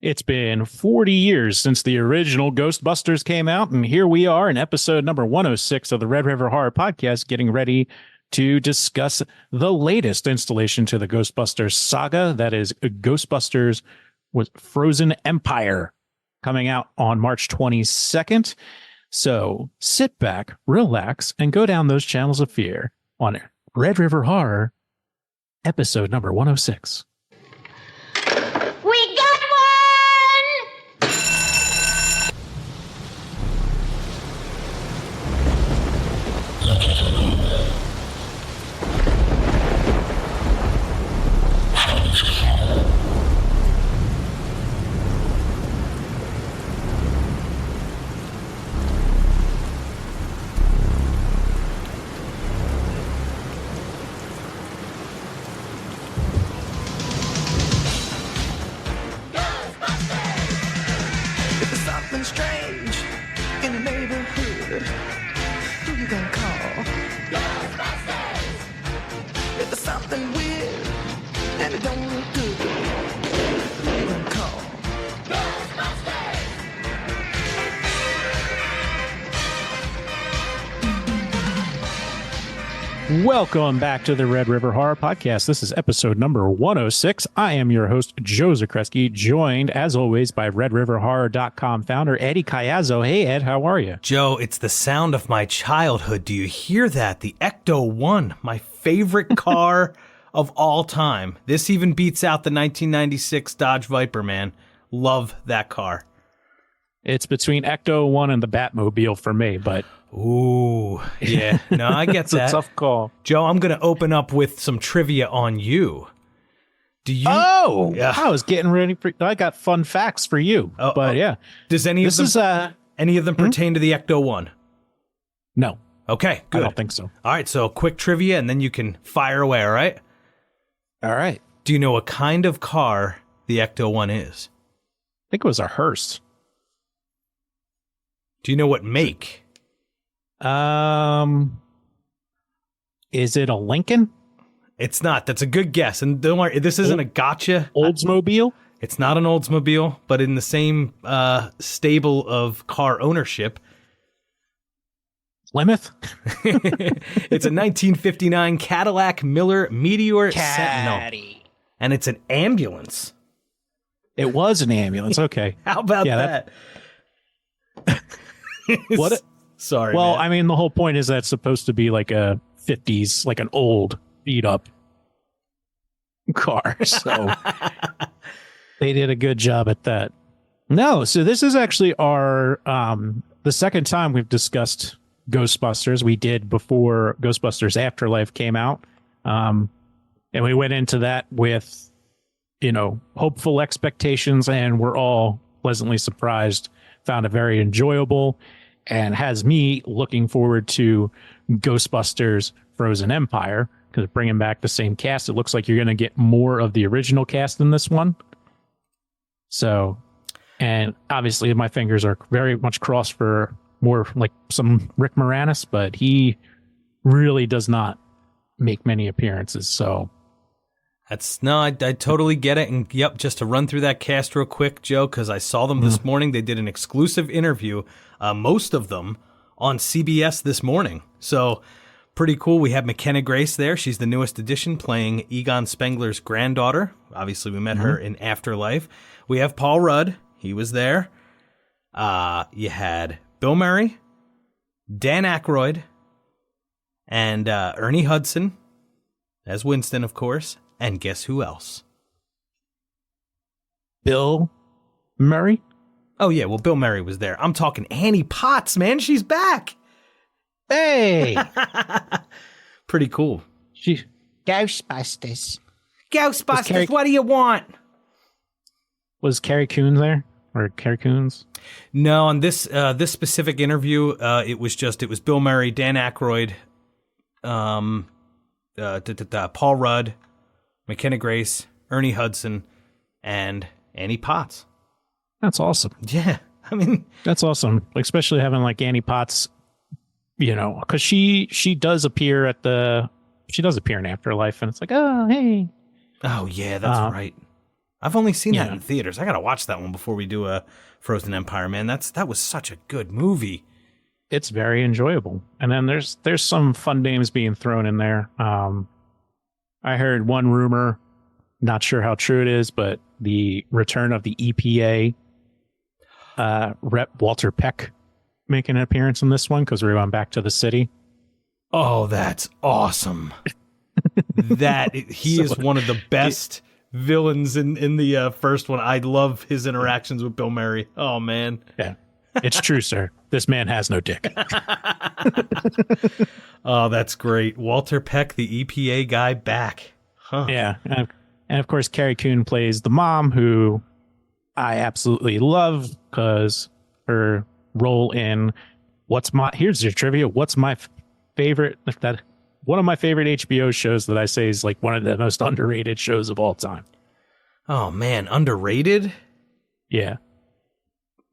It's been 40 years since the original Ghostbusters came out, and here we are in episode number 106 of the Red River Horror Podcast, getting ready to discuss the latest installation to the Ghostbusters saga. That is Ghostbusters with Frozen Empire, coming out on March 22nd. So sit back, relax, and go down those channels of fear on Red River Horror, episode number 106. We got one! Strange in the neighborhood. Who you gonna call? Ghostbusters! If there's something weird and it don't look good, who you gonna call? Ghostbusters! Welcome back to the Red River Horror Podcast. This is episode number 106. I am your host, Joe Zakreski, joined, as always, by RedRiverHorror.com founder Eddie Cayazzo. Hey, Ed, how are you? Joe, it's the sound of my childhood. Do you hear that? The Ecto-1, my favorite car of all time. This even beats out the 1996 Dodge Viper, man. Love that car. It's between Ecto-1 and the Batmobile for me, but... Ooh, yeah. No, I get it's that. a tough call. Joe, I'm going to open up with some trivia on you. Do you? Oh, I was getting ready for... I got fun facts for you, but yeah. Does any of them pertain to the Ecto-1? No. Okay, good. I don't think so. All right, so quick trivia, and then you can fire away, all right? All right. Do you know what kind of car the Ecto-1 is? I think it was a hearse. Do you know what make? Is it a Lincoln? It's not. That's a good guess. And don't worry, this isn't a gotcha. Oldsmobile? It's not an Oldsmobile, but in the same stable of car ownership. Plymouth? It's a 1959 Cadillac Miller Meteor Sentinel. And it's an ambulance. It was an ambulance. Okay. How about that? What? Sorry. Well, man. I mean, the whole point is that it's supposed to be like a 50s, like an old, beat up car. So they did a good job at that. No, so this is actually our the second time we've discussed Ghostbusters. We did before Ghostbusters Afterlife came out. And we went into that with, hopeful expectations, and we're all pleasantly surprised. Found it very enjoyable and has me looking forward to Ghostbusters Frozen Empire, because bringing back the same cast, it looks like you're going to get more of the original cast in this one. So, and obviously my fingers are very much crossed for more like some Rick Moranis, but he really does not make many appearances. So I totally get it. And yep, just to run through that cast real quick, Joe, because I saw them this morning. They did an exclusive interview, most of them on CBS this morning. So pretty cool. We have McKenna Grace there. She's the newest addition, playing Egon Spengler's granddaughter. Obviously, we met her in Afterlife. We have Paul Rudd. He was there. You had Bill Murray, Dan Aykroyd, and Ernie Hudson as Winston, of course. And guess who else? Bill Murray? Oh, yeah. Well, Bill Murray was there. I'm talking Annie Potts, man. She's back. Hey! Pretty cool. Ghostbusters. Ghostbusters, what do you want? Was Carrie Coons there? Or Carrie Coons? No, on this specific interview, it was Bill Murray, Dan Aykroyd, Paul Rudd, McKenna Grace, Ernie Hudson, and Annie Potts. That's awesome. Yeah, I mean... That's awesome, especially having like Annie Potts, because she does appear in Afterlife, and it's like, oh, hey. Oh, yeah, that's right. I've only seen that Yeah. in theaters. I gotta watch that one before we do a Frozen Empire, man. That was such a good movie. It's very enjoyable. And then there's some fun names being thrown in there. I heard one rumor, not sure how true it is, but the return of the EPA rep Walter Peck making an appearance in this one because we're going back to the city. Oh, that's awesome. He is one of the best villains in the first one. I love his interactions with Bill Murray. Oh, man. Yeah, it's true, sir. This man has no dick. Oh, that's great. Walter Peck, the EPA guy, back. Huh. Yeah. And of course, Carrie Coon plays the mom, who I absolutely love because her role in here's your trivia. What's my favorite, one of my favorite HBO shows that I say is like one of the most underrated shows of all time. Oh, man. Underrated? Yeah.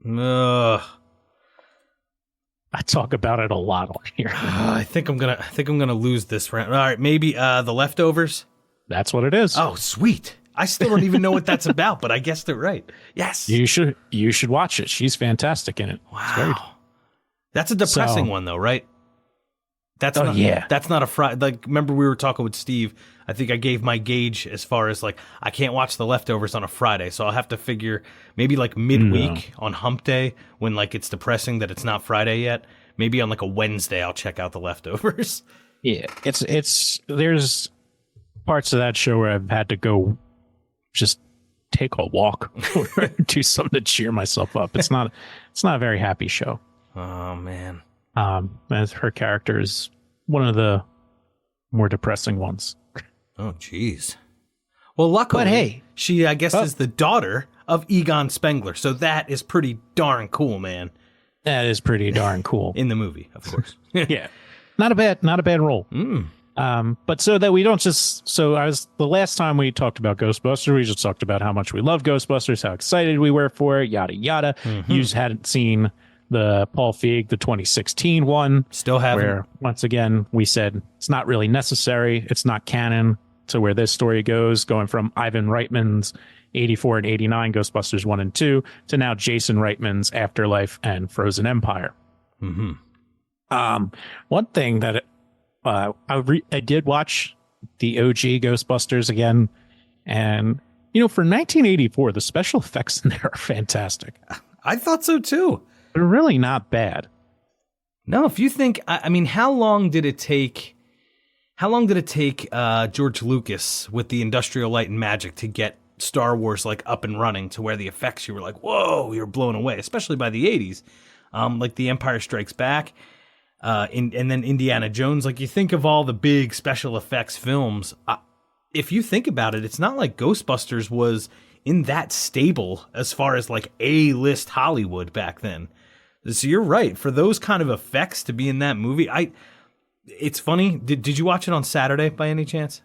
Ugh. I talk about it a lot on here. I think I'm gonna lose this round. All right, maybe The Leftovers. That's what it is. Oh, sweet! I still don't even know what that's about, but I guessed it right. Yes, You should watch it. She's fantastic in it. wow. That's a depressing one, though, right? That's not a Friday. Like, remember we were talking with Steve. I think I gave my gauge as far as like I can't watch The Leftovers on a Friday, so I'll have to figure maybe like midweek on Hump Day when like it's depressing that it's not Friday yet. Maybe on like a Wednesday I'll check out The Leftovers. Yeah, it's there's parts of that show where I've had to go just take a walk or do something to cheer myself up. It's not a very happy show. Oh man. As her character is one of the more depressing ones. Oh, jeez. Well, luckily, But hey. she, I guess, is the daughter of Egon Spengler, so that is pretty darn cool, man. That is pretty darn cool. In the movie, of course. Yeah. Not a bad role. But so that we don't the last time we talked about Ghostbusters, we just talked about how much we love Ghostbusters, how excited we were for it, yada, yada. You hadn't seen the Paul Feig, the 2016 one. Still haven't. Where, once again, we said it's not really necessary. It's not canon to where this story goes, going from Ivan Reitman's 84 and 89 Ghostbusters 1 and 2 to now Jason Reitman's Afterlife and Frozen Empire. One thing that I did watch the OG Ghostbusters again, and for 1984, the special effects in there are fantastic. I thought so too. They're really not bad. No, if you think, I mean, how long did it take George Lucas with the Industrial Light and Magic to get Star Wars like up and running to where the effects you were like, whoa, you're blown away, especially by the 80s, like The Empire Strikes Back, and then Indiana Jones. Like, you think of all the big special effects films. If you think about it, it's not like Ghostbusters was in that stable as far as like A-list Hollywood back then. So you're right. For those kind of effects to be in that movie, it's funny. Did you watch it on Saturday by any chance?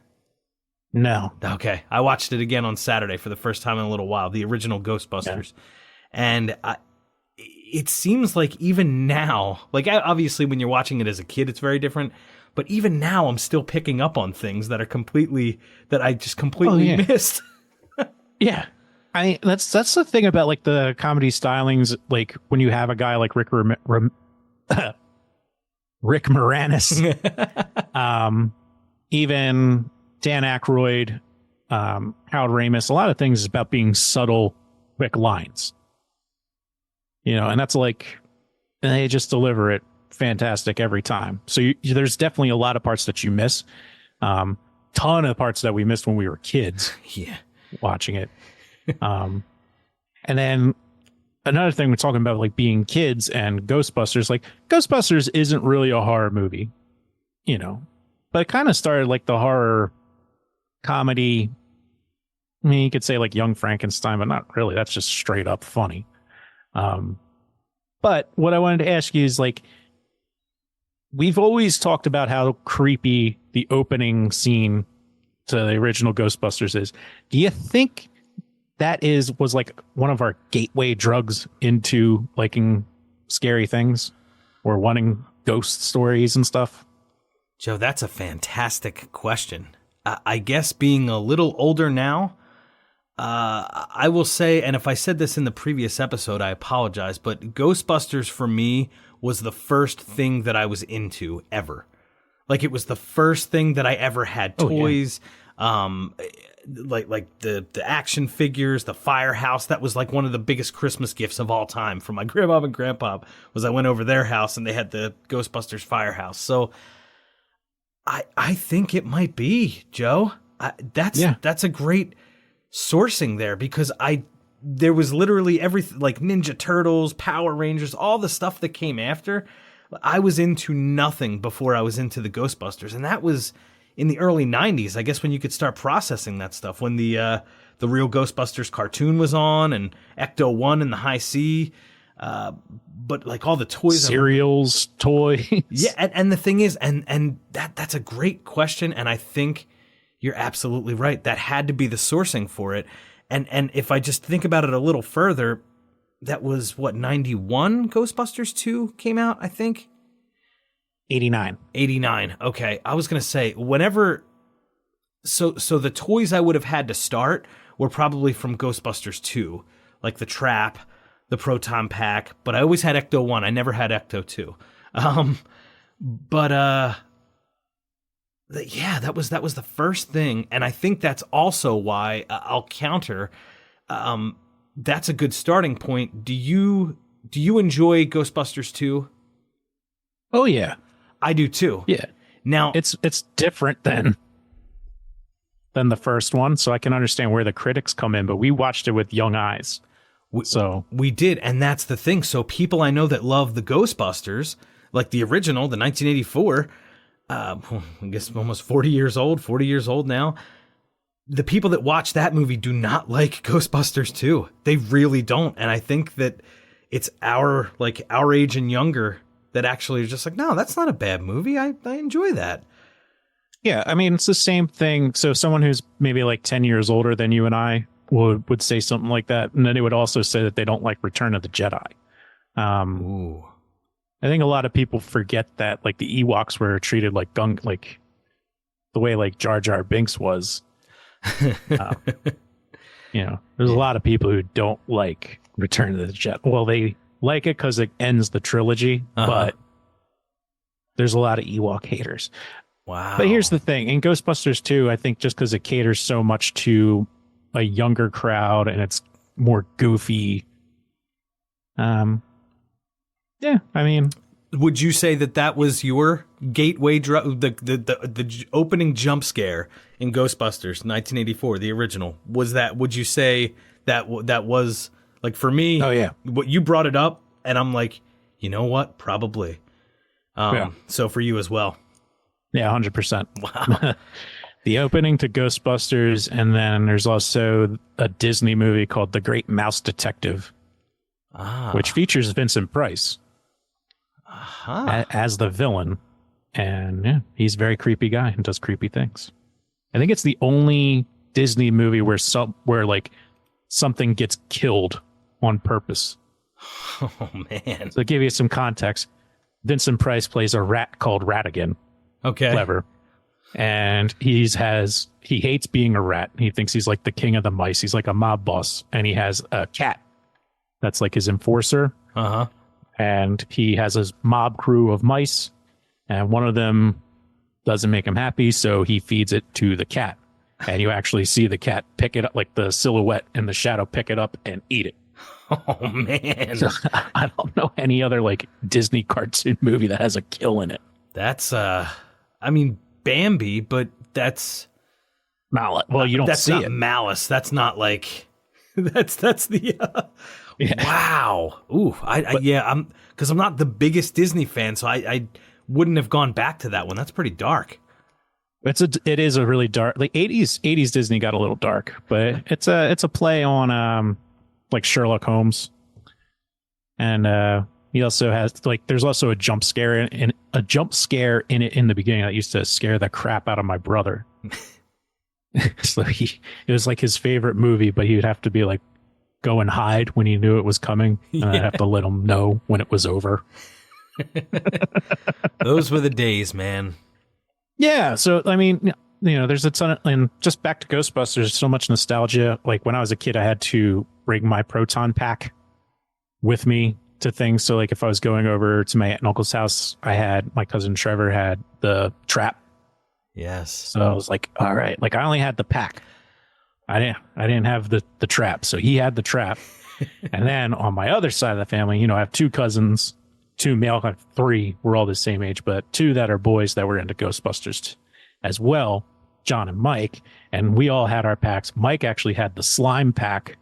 No. Okay. I watched it again on Saturday for the first time in a little while, the original Ghostbusters. Yeah. And it seems like even now, like obviously when you're watching it as a kid, it's very different. But even now, I'm still picking up on things that I just completely missed. Yeah. That's the thing about like the comedy stylings, like when you have a guy like Rick Moranis, even Dan Aykroyd, Harold Ramis, a lot of things is about being subtle, quick lines. And that's like, and they just deliver it fantastic every time. So there's definitely a lot of parts that you miss. Ton of parts that we missed when we were kids. Yeah. Watching it. And then another thing we're talking about, like being kids and Ghostbusters, like Ghostbusters isn't really a horror movie, but it kind of started like the horror comedy. I mean, you could say like Young Frankenstein, but not really. That's just straight up funny. But what I wanted to ask you is like, we've always talked about how creepy the opening scene to the original Ghostbusters is. Do you think that was like one of our gateway drugs into liking scary things or wanting ghost stories and stuff? Joe, that's a fantastic question. I guess being a little older now, I will say, and if I said this in the previous episode, I apologize, but Ghostbusters for me was the first thing that I was into ever. Like, it was the first thing that I ever had toys, like the action figures, the firehouse. That was like one of the biggest Christmas gifts of all time from my grandma and grandpa. Was I went over their house and they had the Ghostbusters firehouse. So I think it might be, Joe. That's a great sourcing there, because there was literally everything, like Ninja Turtles, Power Rangers, all the stuff that came after. I was into nothing before I was into the Ghostbusters, and that was in the early 90s, I guess, when you could start processing that stuff, when the real Ghostbusters cartoon was on, and Ecto-1 and the High C, but like all the toys. Cereals, toys. Yeah, and the thing is, and that's a great question, and I think you're absolutely right. That had to be the sourcing for it. And if I just think about it a little further, that was what, 91 Ghostbusters 2 came out, I think? 89. Okay. I was going to say, whenever, so the toys I would have had to start were probably from Ghostbusters 2, like the trap, the proton pack, but I always had Ecto-1. I never had Ecto-2. Yeah, that was the first thing, and I think that's also why I'll counter. That's a good starting point. Do you enjoy Ghostbusters 2? Oh yeah, I do too. Yeah. Now it's different than the first one, so I can understand where the critics come in. But we watched it with young eyes, so we did, and that's the thing. So people I know that love the Ghostbusters, like the original, the 1984. I guess almost 40 years old now. The people that watch that movie do not like Ghostbusters 2. They really don't. And I think that it's our age and younger that actually are just like, no, that's not a bad movie. I enjoy that. Yeah, I mean, it's the same thing. So someone who's maybe like 10 years older than you and I would say something like that. And then they would also say that they don't like Return of the Jedi. Ooh. I think a lot of people forget that, like, the Ewoks were treated like like the way like Jar Jar Binks was. There's a lot of people who don't like Return of the Jedi. Well, they like it because it ends the trilogy, but there's a lot of Ewok haters. Wow. But here's the thing. In Ghostbusters 2, I think just because it caters so much to a younger crowd and it's more goofy. Yeah, I mean, would you say that was your gateway drug, the opening jump scare in Ghostbusters 1984, the original? Was that? Would you say that was, like, for me? Oh yeah, what you brought it up, and I'm like, you know what? Probably. Yeah. So for you as well. Yeah, 100%. Wow. The opening to Ghostbusters, and then there's also a Disney movie called The Great Mouse Detective, which features Vincent Price. As the villain, and yeah, he's a very creepy guy and does creepy things. I think it's the only Disney movie where like something gets killed on purpose. Oh man! So to give you some context, Vincent Price plays a rat called Ratigan. Okay, clever, and he hates being a rat. He thinks he's like the king of the mice. He's like a mob boss, and he has a cat that's like his enforcer. And he has his mob crew of mice, and one of them doesn't make him happy, so he feeds it to the cat. And you actually see the cat pick it up, like the silhouette in the shadow, pick it up and eat it. Oh, man. So, I don't know any other like Disney cartoon movie that has a kill in it. That's, I mean, Bambi, but that's... Malice. Well, you don't that's see not it. Malice. That's not like... That's the... Yeah. Wow. Ooh, I'm because I'm not the biggest Disney fan, so I wouldn't have gone back to that one. That's pretty dark. It is a really dark, like 80s Disney got a little dark, but it's a play on like Sherlock Holmes, and he also has, like, there's also a jump scare in it in the beginning that used to scare the crap out of my brother. So it was like his favorite movie, but he would have to be like, go and hide when he knew it was coming, and I'd have to let him know when it was over. Those were the days, man. Yeah, so I mean, there's a ton of, and just back to Ghostbusters, so much nostalgia. Like when I was a kid, I had to bring my proton pack with me to things. So like if I was going over to my aunt and uncle's house, my cousin Trevor had the trap. Yes. So I was like, all right, like I only had the pack. I didn't have the trap. So he had the trap. And then on my other side of the family, I have two cousins, two male, I have three. We're all the same age, but two that are boys that were into Ghostbusters as well, John and Mike. And we all had our packs. Mike actually had the slime pack.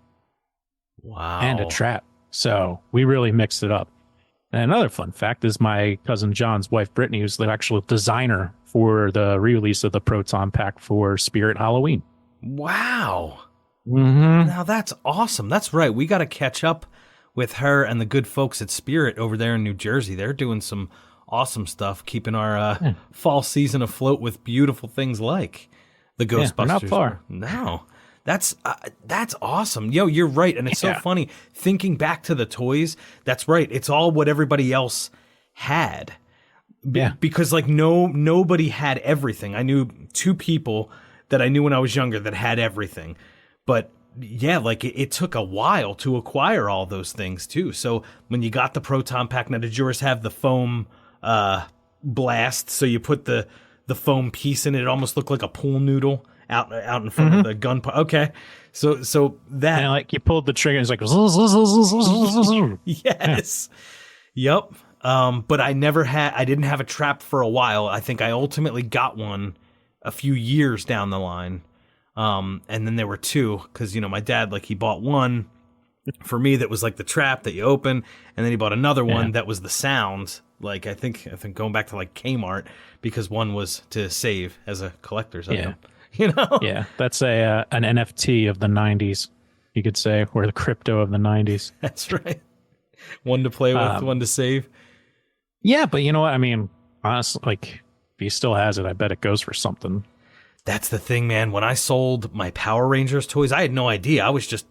Wow. And a trap. So we really mixed it up. And another fun fact is my cousin John's wife, Brittany, was the actual designer for the release of the proton pack for Spirit Halloween. Wow. Mm-hmm. Now that's awesome. That's right. We got to catch up with her and the good folks at Spirit over there in New Jersey. They're doing some awesome stuff, keeping our fall season afloat with beautiful things like the Ghostbusters. We're not far. No. That's awesome. Yo, you're right. And it's so funny thinking back to the toys. That's right. It's all what everybody else had. Because like nobody had everything. I knew two people that I knew when I was younger that had everything. But yeah, like it took a while to acquire all those things too. So when you got the proton pack, now did yours have the foam blast? So you put the foam piece in it. It almost looked like a pool noodle out in front of the gun. Okay. So that. And like you pulled the trigger and it's like. Yes. Yep. But I didn't have a trap for a while. I think I ultimately got one a few years down the line. And then there were two, because my dad, like, he bought one for me that was like the trap that you open, and then he bought another one that was the sound. Like I think going back to like Kmart, because one was to save as a collector's item. Yeah, that's an NFT of the 90s, you could say, or the crypto of the 90s. That's right. One to play with, one to save. Yeah, but you know what? I mean, honestly, like, if he still has it, I bet it goes for something. That's the thing, man. When I sold my Power Rangers toys, I had no idea. I was just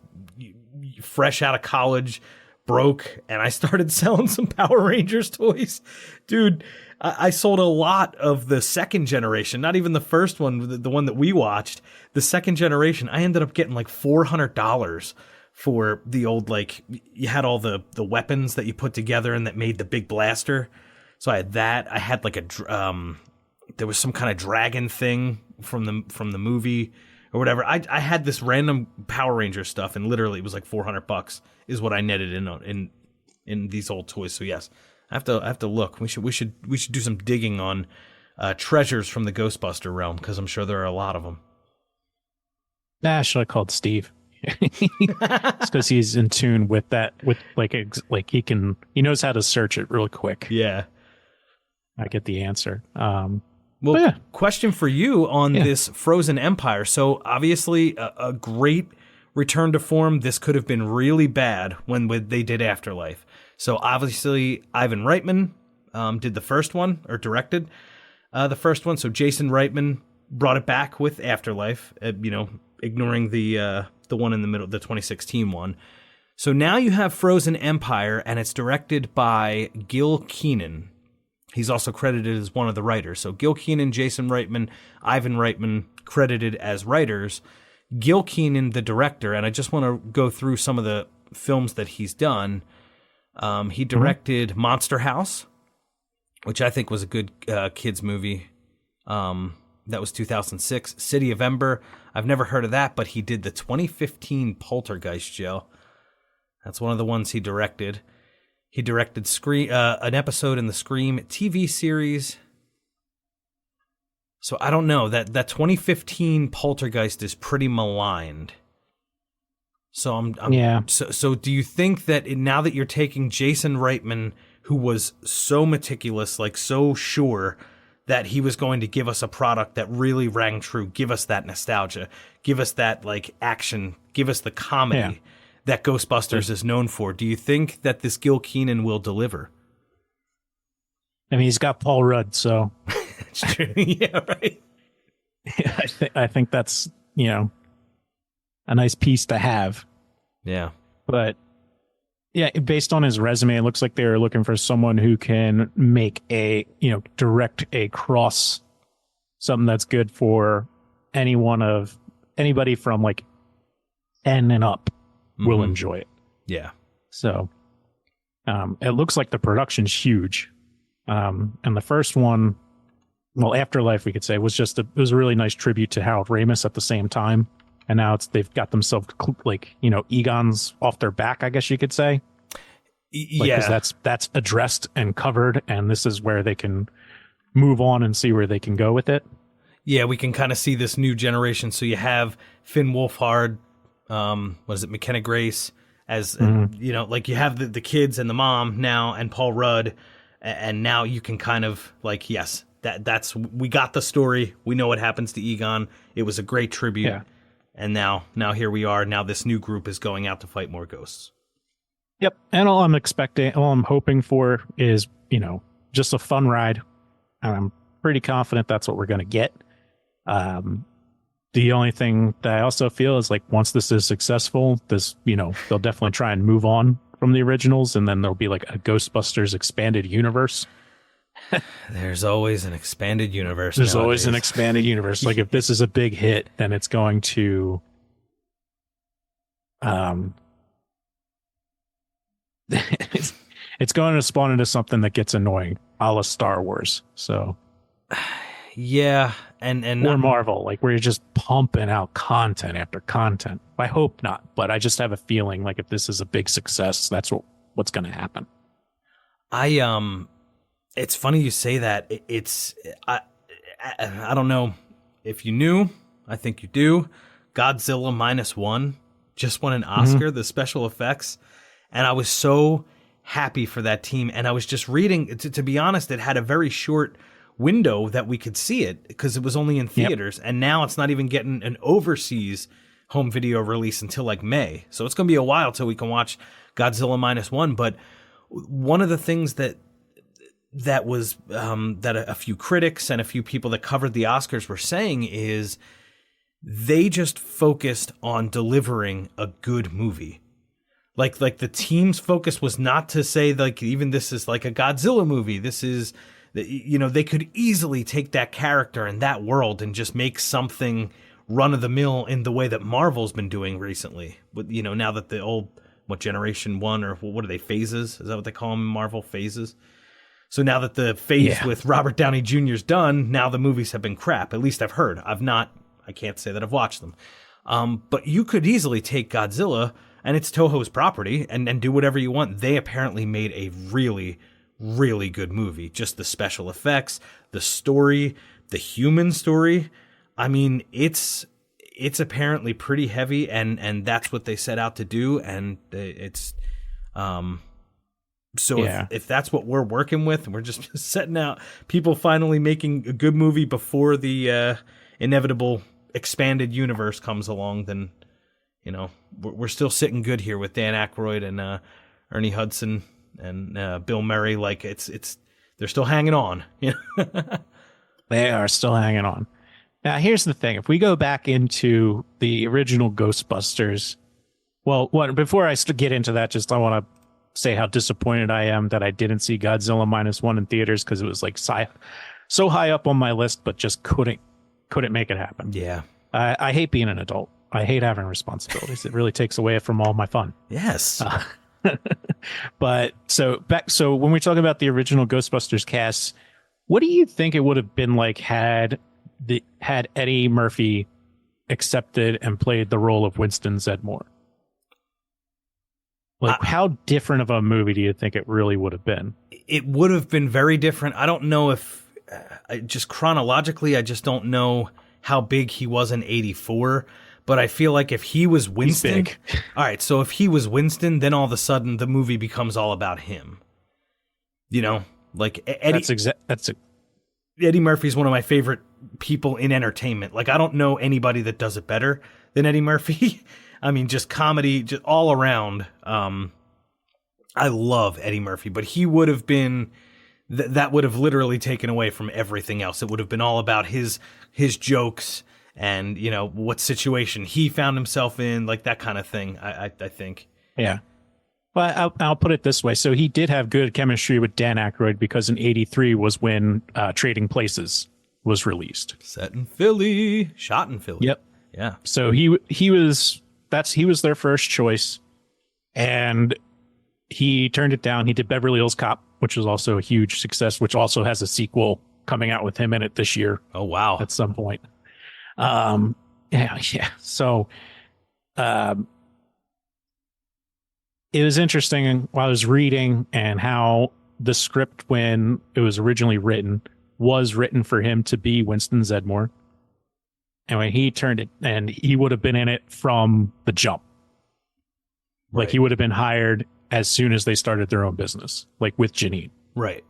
fresh out of college, broke, and I started selling some Power Rangers toys. Dude, I sold a lot of the second generation, not even the first one, the one that we watched. The second generation, I ended up getting like $400 for the old, like, you had all the weapons that you put together and that made the big blaster. So I had that. I had like there was some kind of dragon thing from the movie or whatever. I had this random Power Ranger stuff, and literally it was like $400 is what I netted in these old toys. So yes, I have to look. We should do some digging on treasures from the Ghostbuster realm, because I'm sure there are a lot of them. Nah, I should have called Steve. It's because he's in tune with that, with like he knows how to search it real quick. Yeah, I get the answer. Well, question for you on this Frozen Empire. So obviously a great return to form. This could have been really bad when they did Afterlife. So obviously Ivan Reitman did the first one, or directed the first one. So Jason Reitman brought it back with Afterlife, ignoring the one in the middle, the 2016 one. So now you have Frozen Empire, and it's directed by Gil Keenan. He's also credited as one of the writers. So Gil Keenan, Jason Reitman, Ivan Reitman credited as writers. Gil Keenan, the director, and I just want to go through some of the films that he's done. He directed Monster House, which I think was a good kids movie. That was 2006. City of Ember, I've never heard of that, but he did the 2015 Poltergeist, Joe. That's one of the ones he directed. He directed an episode in the Scream TV series. So I don't know, that 2015 Poltergeist is pretty maligned. So So do you think that now that you're taking Jason Reitman, who was so meticulous, like so sure that he was going to give us a product that really rang true, give us that nostalgia, give us that like action, give us the comedy that Ghostbusters is known for, do you think that this Gil Keenan will deliver? I mean, he's got Paul Rudd, so It's true. Yeah, right. Yeah, I think that's, a nice piece to have. Yeah. But yeah, based on his resume, it looks like they're looking for someone who can make direct a cross, something that's good for anybody from like 10 and up will enjoy it. Yeah. So it looks like the production's huge. And the first one, well, Afterlife, we could say, was it was a really nice tribute to Harold Ramis at the same time. And now they've got themselves like, Egon's off their back, I guess you could say. Yeah. Because that's addressed and covered, and this is where they can move on and see where they can go with it. Yeah, we can kind of see this new generation. So you have Finn Wolfhard, McKenna Grace, as like you have the kids and the mom now, and Paul Rudd, and now you can kind of like, yes, that's we got the story. We know what happens to Egon. It was a great tribute. Yeah. And now here we are. Now this new group is going out to fight more ghosts. Yep. And all I'm hoping for is, just a fun ride. And I'm pretty confident that's what we're going to get. The only thing that I also feel is like once this is successful, they'll definitely try and move on from the originals, and then there'll be like a Ghostbusters expanded universe. There's always an expanded universe. There's always an expanded universe. Like if this is a big hit, then it's going to it's going to spawn into something that gets annoying, a la Star Wars. So yeah, and or Marvel, like where you're just pumping out content after content. I hope not, but I just have a feeling like if this is a big success, that's what's going to happen. It's funny you say that. I don't know if you knew. I think you do. Godzilla -1 just won an Oscar, the special effects. And I was so happy for that team. And I was just reading, to be honest, it had a very short window that we could see it because it was only in theaters. Yep. And now it's not even getting an overseas home video release until like May. So it's going to be a while till we can watch Godzilla -1. But one of the things that was that a few critics and a few people that covered the Oscars were saying is they just focused on delivering a good movie. Like the team's focus was not to say like even this is like a Godzilla movie. This is, they could easily take that character and that world and just make something run of the mill in the way that Marvel's been doing recently. But now that the old Generation 1 or what are they, phases? Is that what they call them in Marvel, phases? So now that the phase with Robert Downey Jr. is done, now the movies have been crap. At least I've heard. I can't say that I've watched them. But you could easily take Godzilla, and it's Toho's property, and do whatever you want. They apparently made a really, really good movie. Just the special effects, the story, the human story. I mean, it's apparently pretty heavy, and that's what they set out to do, and it's... So if that's what we're working with, we're just setting out people finally making a good movie before the inevitable expanded universe comes along, then, we're still sitting good here with Dan Aykroyd and Ernie Hudson and Bill Murray. Like they're still hanging on. They are still hanging on. Now, here's the thing. If we go back into the original Ghostbusters, before I get into that, I want to say how disappointed I am that I didn't see Godzilla -1 in theaters because it was like so high up on my list, but just couldn't make it happen. Yeah. I hate being an adult. I hate having responsibilities. It really takes away from all my fun. Yes. But so when we talk about the original Ghostbusters cast, what do you think it would have been like had Eddie Murphy accepted and played the role of Winston Zeddemore? Like, how different of a movie do you think it really would have been? It would have been very different. I don't know if, just chronologically, I just don't know how big he was in 84. But I feel like if he was Winston... He's big. All right, so if he was Winston, then all of a sudden the movie becomes all about him. Like Eddie... Eddie Murphy's one of my favorite people in entertainment. Like, I don't know anybody that does it better than Eddie Murphy. I mean, just comedy, just all around. I love Eddie Murphy, but he would have been, that would have literally taken away from everything else. It would have been all about his jokes and, what situation he found himself in, like that kind of thing, I think. Yeah. Well, I'll put it this way. So he did have good chemistry with Dan Aykroyd because in 83 was when Trading Places was released. Set in Philly. Shot in Philly. Yep. Yeah. So he was their first choice, and he turned it down. He did Beverly Hills Cop, which was also a huge success, which also has a sequel coming out with him in it this year. Oh, wow. At some point. Yeah. So, it was interesting while I was reading and how the script, when it was originally written, was written for him to be Winston Zeddemore. And when he turned it, and he would have been in it from the jump. Like, he would have been hired as soon as they started their own business, like with Janine. Right.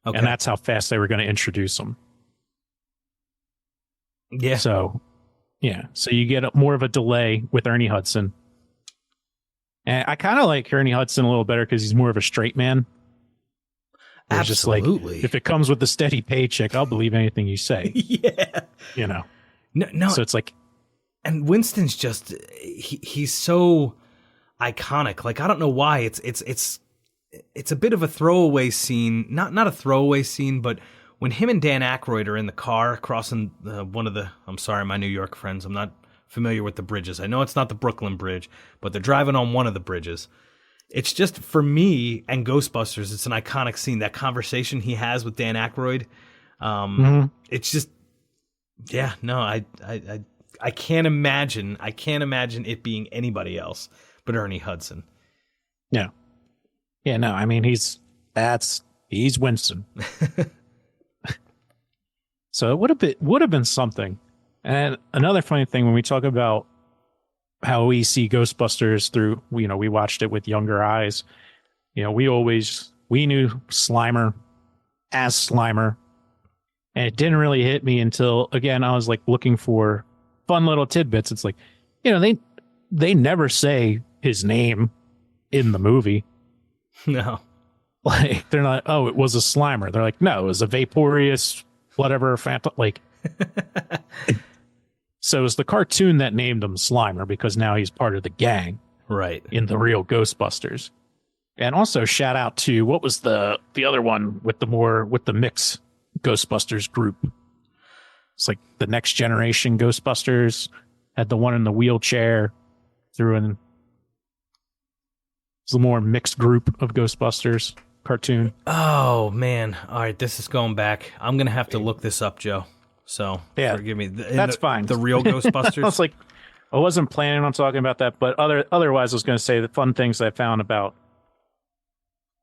Okay. And that's how fast they were going to introduce him. Yeah. So, yeah. So you get more of a delay with Ernie Hudson. And I kind of like Ernie Hudson a little better because he's more of a straight man. It's just like, if it comes with a steady paycheck, I'll believe anything you say. Yeah. You know? No. So it's like, and Winston's just, he's so iconic. Like, I don't know why it's a bit of a throwaway scene, not a throwaway scene, but when him and Dan Aykroyd are in the car crossing one of the, I'm sorry, my New York friends, I'm not familiar with the bridges. I know it's not the Brooklyn Bridge, but they're driving on one of the bridges. It's just, for me and Ghostbusters, it's an iconic scene. That conversation he has with Dan Aykroyd, it's just, yeah, no, I can't imagine it being anybody else but Ernie Hudson. Yeah. Yeah, no, I mean, he's Winston. So it would have been something. And another funny thing, when we talk about how we see Ghostbusters through, we watched it with younger eyes. We knew Slimer as Slimer. And it didn't really hit me until, again, I was like looking for fun little tidbits. It's like, they never say his name in the movie. No. Like, they're not, oh, it was a Slimer. They're like, no, it was a Vaporeous, whatever, phantom. Like, so it's the cartoon that named him Slimer because now he's part of the gang. Right. In the real Ghostbusters. And also shout out to, what was the other one with the mix Ghostbusters group? It's like the Next Generation Ghostbusters had the one in the wheelchair, threw in. It's a more mixed group of Ghostbusters cartoon. Oh, man. All right, this is going back. I'm going to have to look this up, Joe. So, yeah, forgive me. That's fine. The real Ghostbusters? I was like, I wasn't planning on talking about that, but otherwise I was going to say the fun things I found about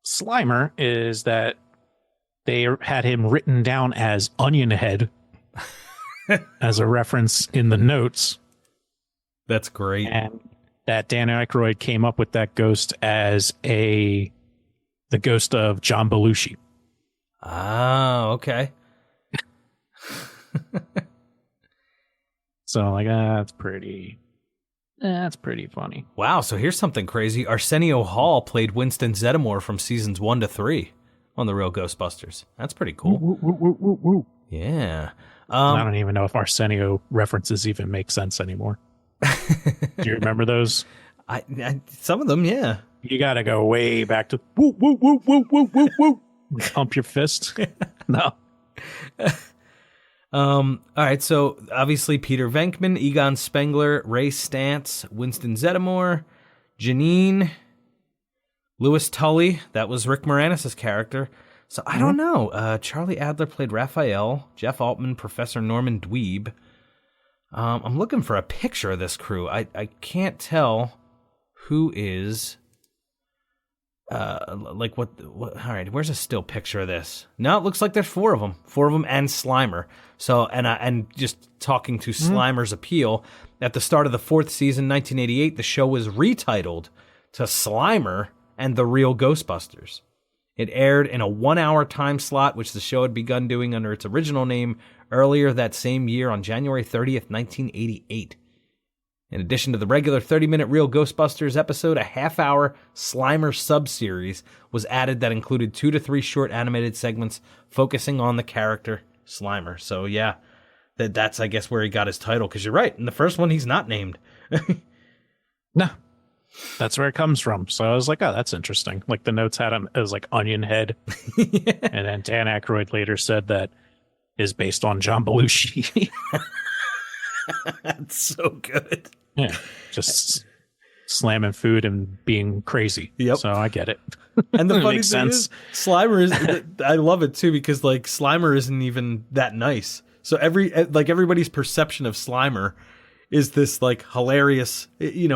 Slimer is that they had him written down as Onion Head as a reference in the notes. That's great. And that Dan Aykroyd came up with that ghost as the ghost of John Belushi. Oh, okay. So like, that's pretty funny. Wow. So here's something crazy. Arsenio Hall played Winston Zeddemore from seasons 1 to 3 on the real Ghostbusters. That's pretty cool. Woo. Yeah. I don't even know if Arsenio references even make sense anymore. Do you remember those? I some of them, yeah. You got to go way back to woo, woo, woo, woo, woo, woo, woo. Pump your fist. No. All right, so obviously Peter Venkman, Egon Spengler, Ray Stantz, Winston Zeddemore, Janine, Louis Tully, that was Rick Moranis' character. So I don't know. Charlie Adler played Raphael, Jeff Altman, Professor Norman Dweeb. I'm looking for a picture of this crew. I can't tell who is... what all right, where's a still picture of this? No, it looks like there's four of them and Slimer. So, and just talking to Slimer's appeal, at the start of the 4th season, 1988, the show was retitled to Slimer and the Real Ghostbusters. It aired in a 1-hour time slot, which the show had begun doing under its original name earlier that same year on January 30th, 1988. In addition to the regular 30-minute Real Ghostbusters episode, a half-hour Slimer sub-series was added that included 2 to 3 short animated segments focusing on the character Slimer. So yeah, that's I guess where he got his title, because you're right, in the first one he's not named. No, that's where it comes from. So I was like, oh, that's interesting. Like the notes had him as like Onion Head. Yeah. And then Dan Aykroyd later said that is based on John Belushi. That's so good. Yeah, just slamming food and being crazy. Yep. So I get it. And the It funny makes thing sense. is, Slimer is. I love it too because like Slimer isn't even that nice. So everybody's perception of Slimer is this like hilarious,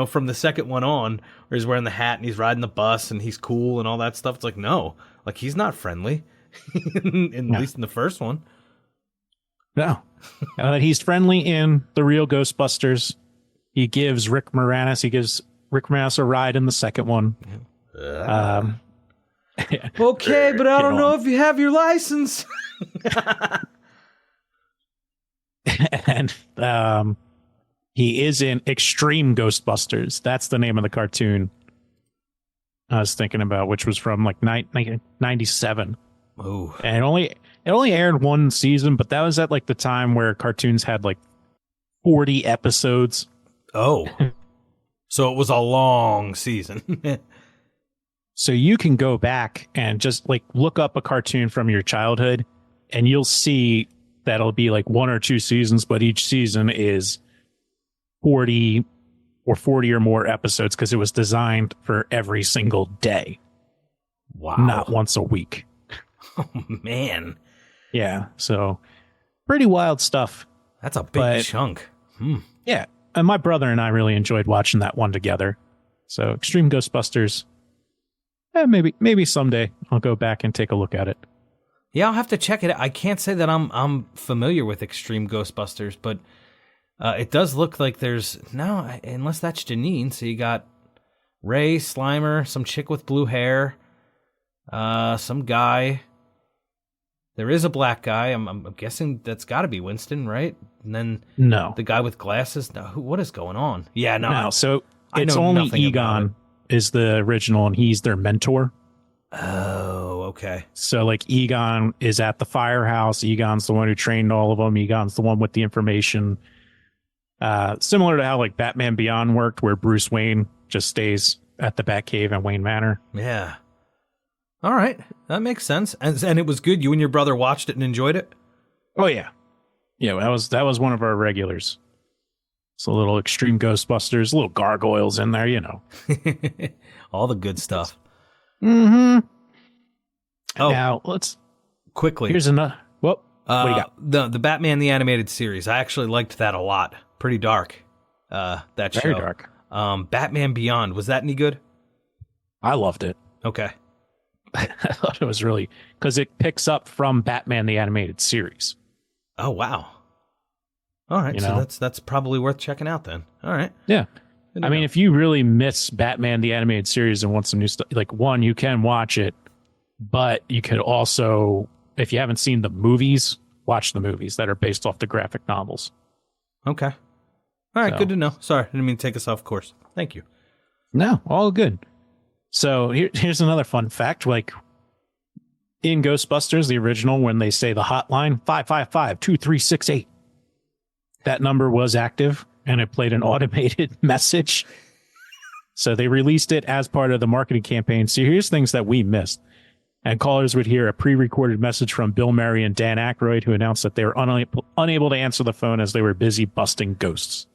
from the second one on, where he's wearing the hat and he's riding the bus and he's cool and all that stuff. It's like, no, like he's not friendly, at least in the first one. No, he's friendly in the real Ghostbusters. He gives Rick Moranis a ride in the second one. Okay, but I don't know if you have your license. And he is in Extreme Ghostbusters. That's the name of the cartoon I was thinking about, which was from like 97. Oh, And it only aired one season, but that was at like the time where cartoons had like 40 episodes. oh, so it was a long season. So you can go back and just like look up a cartoon from your childhood, and you'll see that'll be like 1 or 2 seasons, but each season is 40 or more episodes because it was designed for every single day. Wow, Not once a week. Oh man, Yeah, so pretty wild stuff. that's a big chunk. Yeah, and my brother and I really enjoyed watching that one together. So Extreme Ghostbusters. Maybe someday I'll go back and take a look at it. Yeah, I'll have to check it out. I can't say that I'm familiar with Extreme Ghostbusters, but it does look like there's unless that's Janine. So you got Ray, Slimer, some chick with blue hair, some guy. There is a black guy. I'm guessing that's got to be Winston, right? And then No. the guy with glasses. No, what is going on? Yeah, No, so I it's know only nothing about Egon is the original, and he's their mentor. Oh, okay. So like Egon is at the firehouse. Egon's the one who trained all of them. Egon's the one with the information. Similar to how like Batman Beyond worked, where Bruce Wayne just stays at the Batcave and Wayne Manor. Yeah. All right, that makes sense. And it was good. You and your brother watched it and enjoyed it. Oh yeah, yeah. That was one of our regulars. So little Extreme Ghostbusters, little gargoyles in there, All the good stuff. Mm-hmm. Oh, Now let's quickly. Here's another. Well, what do you got? The Batman the Animated Series. I actually liked that a lot. Pretty dark. That show. Very dark. Batman Beyond. Was that any good? I loved it. Okay. I thought it was really because it picks up from Batman the Animated Series. Oh wow. All right, so that's probably worth checking out then. All right. Yeah. I mean, if you really miss Batman the Animated Series and want some new stuff, like one, you can watch it, but you could also, if you haven't seen the movies, watch the movies that are based off the graphic novels. Okay. All right, So- good to know. Sorry, I didn't mean to take us off course. Thank you. No, all good. So here's another fun fact. Like in Ghostbusters, the original, when they say the hotline, 555-2368, that number was active and it played an automated message. So they released it as part of the marketing campaign. So here's things that we missed. And callers would hear a pre-recorded message from Bill Murray and Dan Aykroyd, who announced that they were unable to answer the phone as they were busy busting ghosts.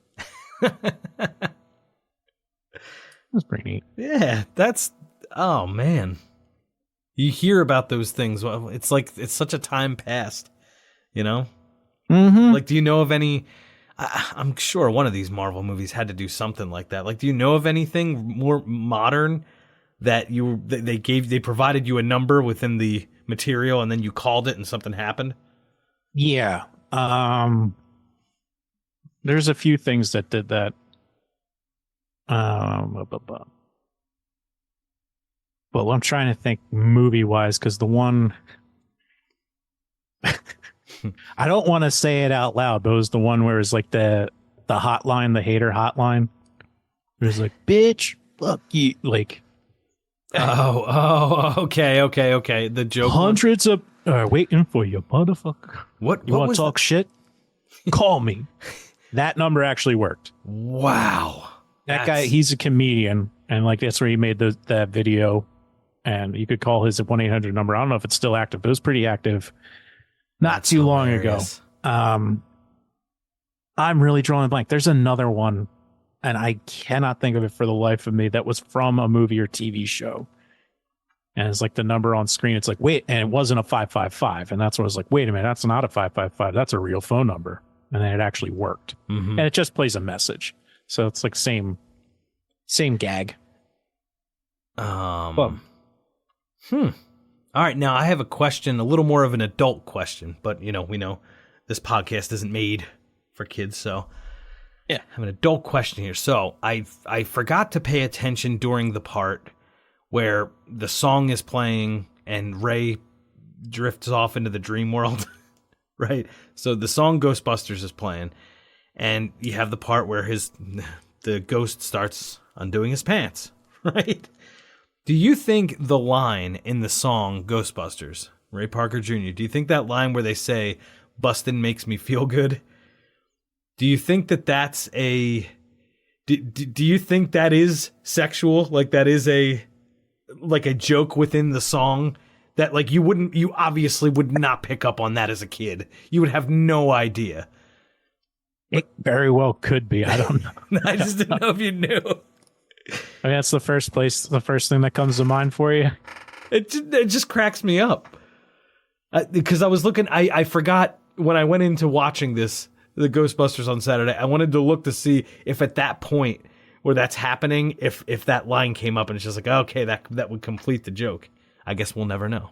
That's pretty neat. Yeah, oh man. You hear about those things. Well, it's like it's such a time past, Mm-hmm. Like, do you know of any? I'm sure one of these Marvel movies had to do something like that. Like, do you know of anything more modern that they provided you a number within the material and then you called it and something happened? Yeah. There's a few things that did that. But I'm trying to think movie wise, because the one I don't want to say it out loud, but it was the one where it's like the hotline, the hater hotline. It was like, bitch, fuck you. Like, okay. The joke. hundreds of waiting for you, motherfucker. What You want was to talk shit? Call me. That number actually worked. Wow. That guy, he's a comedian, and like that's where he made that video. And you could call his 1-800 number. I don't know if it's still active, but it was pretty active not That's too long hilarious. ago. I'm really drawing a blank. There's another one, and I cannot think of it for the life of me, that was from a movie or TV show. And it's like the number on screen. It's like, wait, and it wasn't a 555. And that's what I was like, wait a minute, that's not a 555. That's a real phone number. And then it actually worked. And it just plays a message. So it's like same gag. All right, now I have a question, a little more of an adult question, but we know this podcast isn't made for kids, so yeah, I have an adult question here. So I forgot to pay attention during the part where the song is playing and Ray drifts off into the dream world, right? So the song Ghostbusters is playing, and you have the part where the ghost starts undoing his pants, right? Do you think the line in the song Ghostbusters, Ray Parker Jr., do you think that line where they say, "Bustin' makes me feel good," do you think that's a... Do you think that is sexual? Like that is a joke within the song that like you obviously would not pick up on that as a kid. You would have no idea. It very well could be. I don't know. I just didn't know if you knew. I mean, that's the first thing that comes to mind for you. It just cracks me up. Because I was looking, I forgot when I went into watching the Ghostbusters on Saturday, I wanted to look to see if at that point where that's happening, if that line came up and it's just like, okay, that would complete the joke. I guess we'll never know.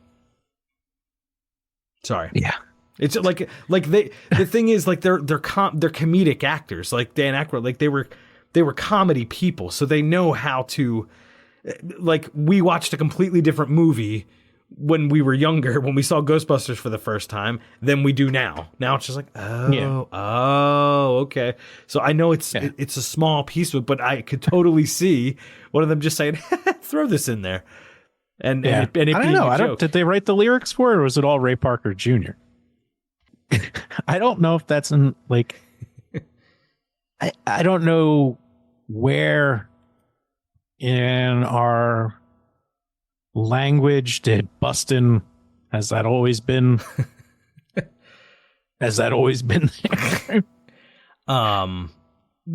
Sorry. Yeah. It's like the thing is like they're comedic actors, like Dan Aykroyd, like they were comedy people, so they know how to, like, we watched a completely different movie when we were younger, when we saw Ghostbusters for the first time, than we do now. Now it's just like, okay. So I know it's a small piece of it, but I could totally see one of them just saying, throw this in there. And it I don't know. Did they write the lyrics for it, or was it all Ray Parker Jr.? I don't know if that's in, like, I don't know where in our language did bustin', has that always been there?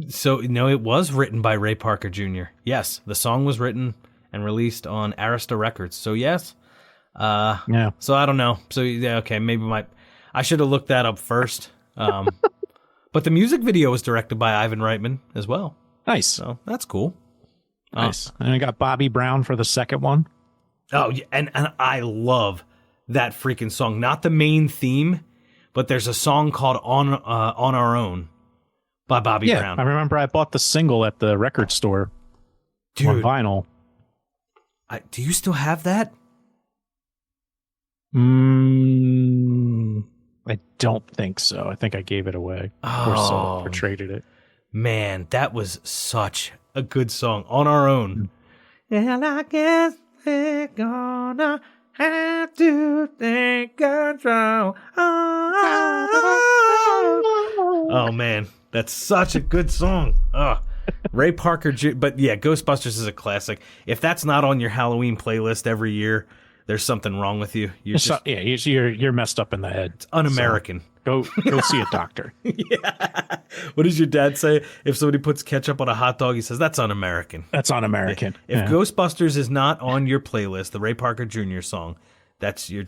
So it was written by Ray Parker Jr. Yes, the song was written and released on Arista Records. So yes. Yeah. So I don't know. So yeah, okay, maybe I should have looked that up first. But the music video was directed by Ivan Reitman as well. Nice. So that's cool. Nice. And I got Bobby Brown for the second one. Oh, yeah, and I love that freaking song. Not the main theme, but there's a song called On Our Own by Bobby Brown. I remember I bought the single at the record store on vinyl. Do you still have that? I don't think so. I think I gave it away or sold or traded it. Man, that was such a good song. On Our Own. And I guess we're gonna have to take control. Oh man, that's such a good song. Ray Parker, but yeah, Ghostbusters is a classic. If that's not on your Halloween playlist every year, there's something wrong with you. You're messed up in the head. It's un-American. So go see a doctor. Yeah. What does your dad say? If somebody puts ketchup on a hot dog, he says that's un-American. That's un-American. If Ghostbusters is not on your playlist, the Ray Parker Jr. song, you're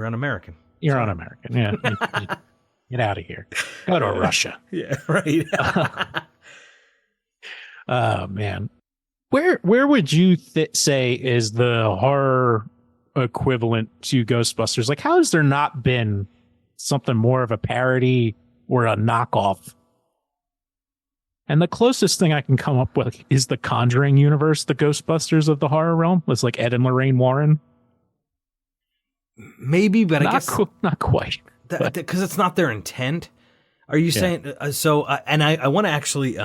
un-American. You're un-American. Yeah. Get out of here. Go to Russia. Yeah, right. Oh man. Where would you say is the horror equivalent to Ghostbusters? Like, how has there not been something more of a parody or a knockoff? And the closest thing I can come up with is the Conjuring universe, the Ghostbusters of the horror realm. It's like Ed and Lorraine Warren. Maybe, but I guess not quite. Because it's not their intent. Are you saying so? And I want to actually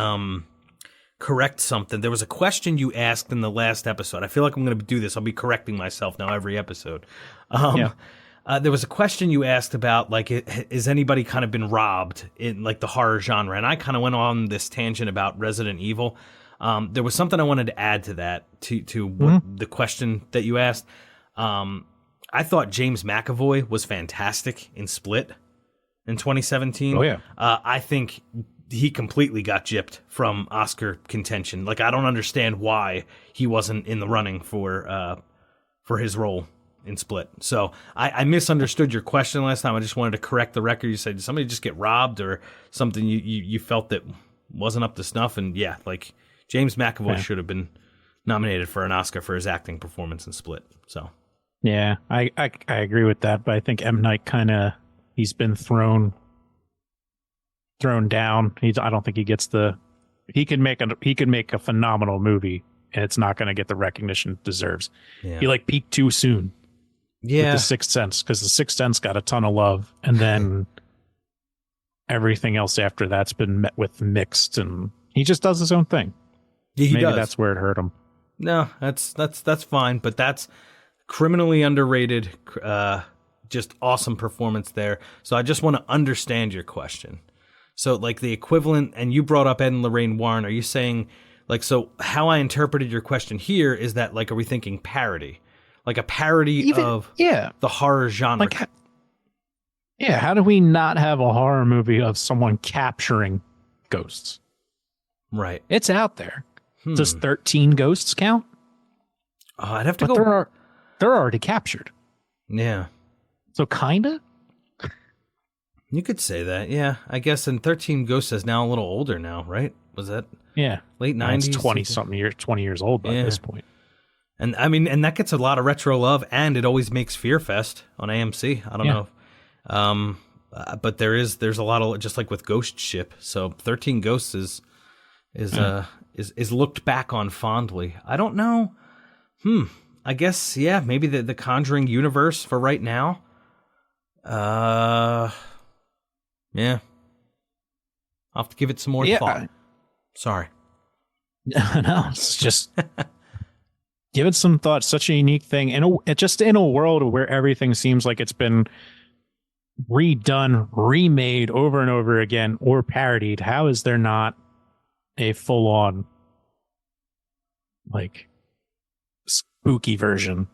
correct something. There was a question you asked in the last episode. I feel like I'm going to do this. I'll be correcting myself now every episode. There was a question you asked about, like, has anybody kind of been robbed in, like, the horror genre? And I kind of went on this tangent about Resident Evil. There was something I wanted to add to that, to what the question that you asked. I thought James McAvoy was fantastic in Split in 2017. Oh, yeah. I think he completely got gypped from Oscar contention. Like, I don't understand why he wasn't in the running for his role in Split. So I misunderstood your question last time. I just wanted to correct the record. You said, did somebody just get robbed or something you felt that wasn't up to snuff? And yeah, like James McAvoy should have been nominated for an Oscar for his acting performance in Split. So yeah, I agree with that, but I think M. Night he's been thrown down. I don't think he gets he could make a phenomenal movie and it's not going to get the recognition it deserves. Yeah. He like peaked too soon. Yeah. With The Sixth Sense, because The Sixth Sense got a ton of love, and then everything else after that's been met with mixed, and he just does his own thing. Yeah, he Maybe does. That's where it hurt him. No, that's fine, but that's criminally underrated. Just awesome performance there. So I just want to understand your question. So like the equivalent, and you brought up Ed and Lorraine Warren. Are you saying like, so how I interpreted your question here is that like, are we thinking parody? Like a parody of the horror genre. Like, how do we not have a horror movie of someone capturing ghosts? Right. It's out there. Does 13 ghosts count? I'd have to but go. They're already captured. Yeah. So kinda? You could say that, yeah. I guess, and 13 Ghosts is now a little older now, right? Was that late 90s? It's 20-something years, 20 years old by this point. And I mean, and that gets a lot of retro love, and it always makes Fear Fest on AMC. I don't know. But there's a lot of, just like with Ghost Ship. So 13 Ghosts is looked back on fondly. I don't know. I guess, maybe the Conjuring universe for right now. Yeah. I'll have to give it some more thought. Sorry. No, it's just give it some thought. Such a unique thing. And just in a world where everything seems like it's been redone, remade over and over again, or parodied, how is there not a full-on like spooky version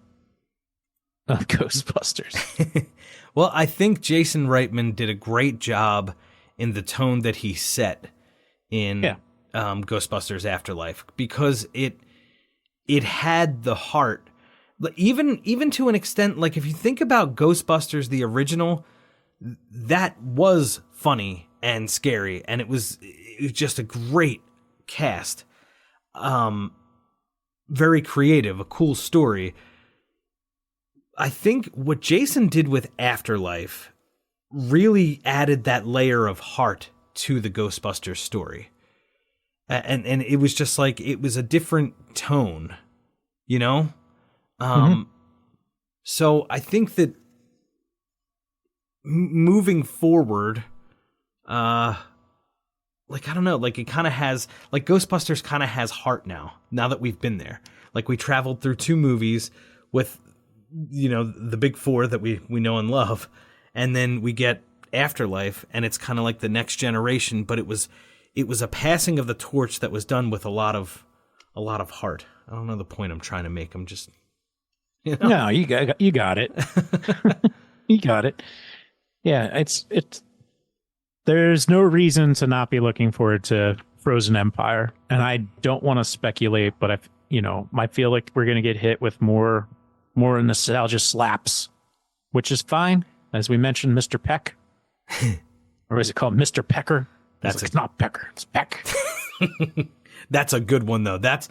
of Ghostbusters? Well, I think Jason Reitman did a great job in the tone that he set in Ghostbusters Afterlife, because it had the heart, even to an extent. Like if you think about Ghostbusters the original, that was funny and scary, and it was just a great cast, very creative, a cool story. I think what Jason did with Afterlife really added that layer of heart to the Ghostbusters story. And it was just like, it was a different tone, you know? So I think that moving forward, like, I don't know, like it kind of has, like Ghostbusters kind of has heart now that we've been there. Like we traveled through 2 movies with, you know, the big 4 that we know and love, and then we get Afterlife, and it's kind of like the next generation, but it was a passing of the torch that was done with a lot of heart. I don't know the point I'm trying to make. I'm just, you know. No, you got it. You got it. Yeah, it's there's no reason to not be looking forward to Frozen Empire, and I don't want to speculate, but I feel like we're gonna get hit with more nostalgia slaps, which is fine. As we mentioned, Mr. Peck, or is it called Mr. Pecker? It's not Pecker, it's Peck. That's a good one though. That's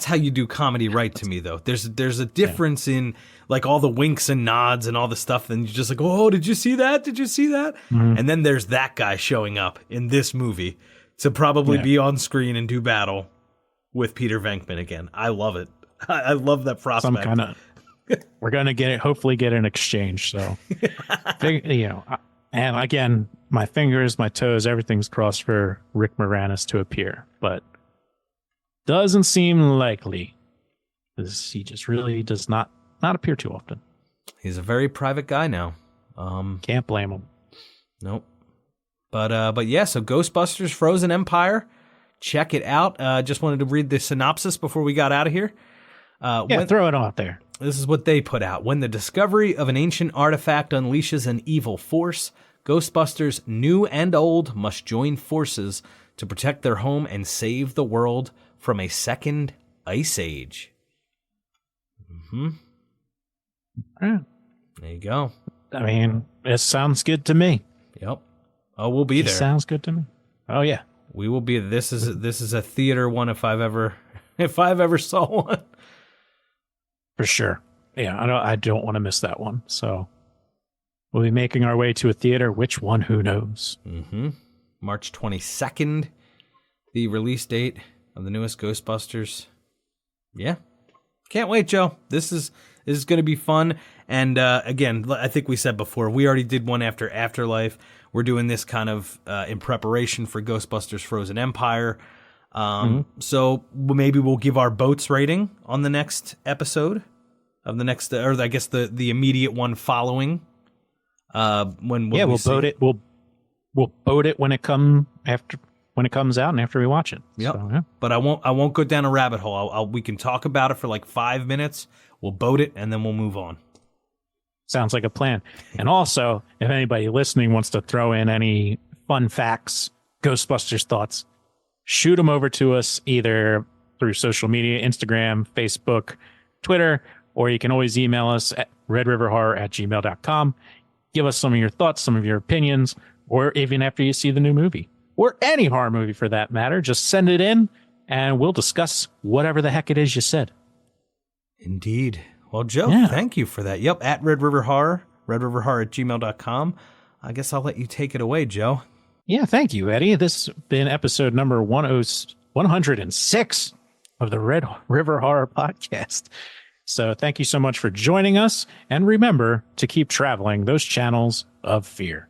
how you do comedy right to me though. There's a difference in like all the winks and nods and all the stuff, and you're just like, oh, did you see that? Did you see that? Mm-hmm. And then there's that guy showing up in this movie to probably be on screen and do battle with Peter Venkman again. I love it. I love that prospect. Some kind of, we're gonna hopefully get an exchange. So, and again, my fingers, my toes, everything's crossed for Rick Moranis to appear, but doesn't seem likely, because he just really does not appear too often. He's a very private guy now. Can't blame him. Nope. But yeah. So Ghostbusters: Frozen Empire, check it out. Just wanted to read the synopsis before we got out of here. Throw it out there. This is what they put out. When the discovery of an ancient artifact unleashes an evil force, Ghostbusters, new and old, must join forces to protect their home and save the world from a second ice age. Yeah. There you go. I mean, it sounds good to me. Yep. Oh, we'll be there. Sounds good to me. Oh yeah, we will be. This is a theater one if I've ever saw one. for sure. Yeah, I don't want to miss that one. So we'll be making our way to a theater. Which one? Who knows? March 22nd, the release date of the newest Ghostbusters. Yeah. Can't wait, Joe. This is going to be fun. And again, I think we said before, we already did one after Afterlife. We're doing this kind of in preparation for Ghostbusters Frozen Empire. So maybe we'll give our boats rating on the next episode of the next, or I guess the immediate one following. We'll boat it. We'll boat it when it comes out and after we watch it. Yep. So, yeah. But I won't go down a rabbit hole. We can talk about it for like 5 minutes. We'll boat it and then we'll move on. Sounds like a plan. And also, if anybody listening wants to throw in any fun facts, Ghostbusters thoughts, shoot them over to us either through social media, Instagram, Facebook, Twitter, or you can always email us at redriverhorror@gmail.com. Give us some of your thoughts, some of your opinions, or even after you see the new movie, or any horror movie for that matter. Just send it in and we'll discuss whatever the heck it is you said. Indeed. Well, Joe, Thank you for that. Yep, at Red River Horror, redriverhorror@gmail.com. I guess I'll let you take it away, Joe. Yeah, thank you, Eddie. This has been episode number 106 of the Red River Horror Podcast. So thank you so much for joining us. And remember to keep traveling those channels of fear.